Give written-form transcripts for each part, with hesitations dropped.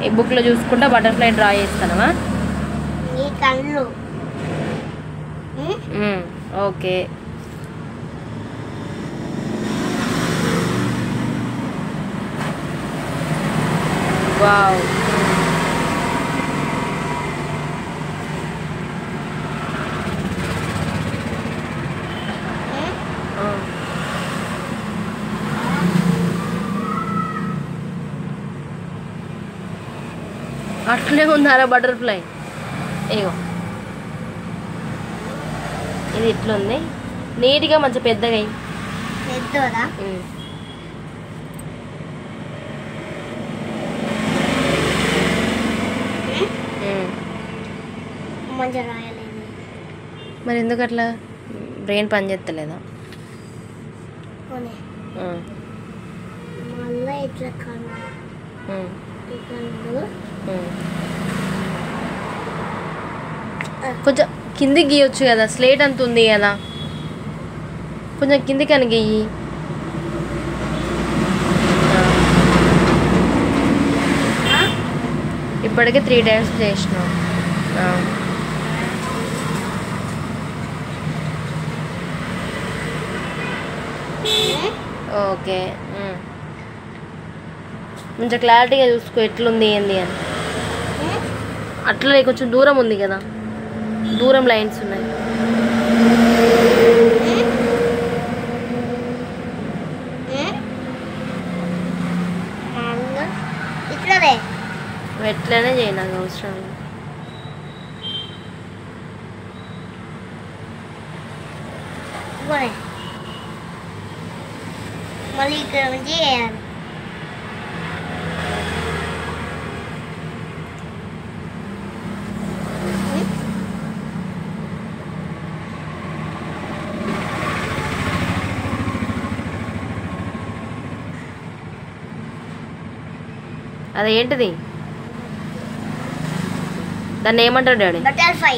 ఈ బుక్లో చూసుకుంటా బటర్ఫ్లై డ్రా చేస్తానవా? ఓకే. వావ్. అట్లే ఉందారా బటర్ఫ్లై? ఏగో ఇది ఇట్లుంది, నీట్గా మంచి పెద్దగా మరి ఎందుకు అట్లా? బ్రెయిన్ పని చేస్తలేదా? కొంచెం కిందికి గీయొచ్చు కదా, స్లేట్ అంత ఉంది కదా, కొంచెం కిందికి అని గీయి. ఇప్పటికే 3 times చేసినావు. ఓకే. కొంచెం క్లారిటీగా చూసుకో ఎట్లుంది ఏంది అని. అట్లనే కొంచెం దూరం ఉంది కదా, దూరం లైన్స్ ఉన్నాయి. ఎట్లనే చేయి, నాకు అవసరం లేదు. మళ్ళీ ఇక్కడ నుంచి చేయాలి. అదేంటిది? దాన్ని ఏమంటారు డాడీ? బటర్ఫ్లై.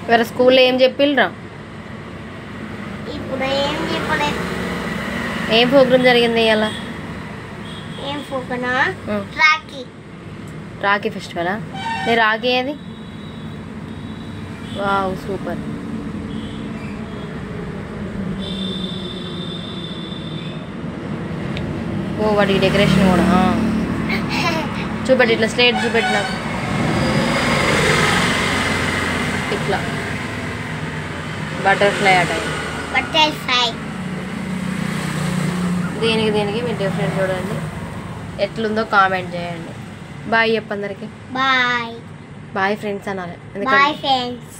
వేరే స్కూల్లో ఏం చెప్పిల్రా? ఇప్పుడు ఏం చెప్పలేదు. ఏం ప్రోగ్రామ్ జరిగింది ఇవాళ? ఏం ప్రోగ్రామ్? రాఖీ ఫెస్టివలా? నీ రాఖీ ఏది? Wow super. ఓ వాటికి డెకరేషన్ కూడా చూపెట్టి, ఇట్లా స్లేట్ చూపెట్టి నాకు. ఇట్లా బటర్ఫ్లై అట. బటర్ఫ్లై దీనికి మీరు డిఫరెంట్ చూడండి, ఎట్లుందో కామెంట్ చేయండి. బాయ్ చెప్పందరికి. బాయ్. బాయ్ ఫ్రెండ్స్ అనాలి. Bye friends.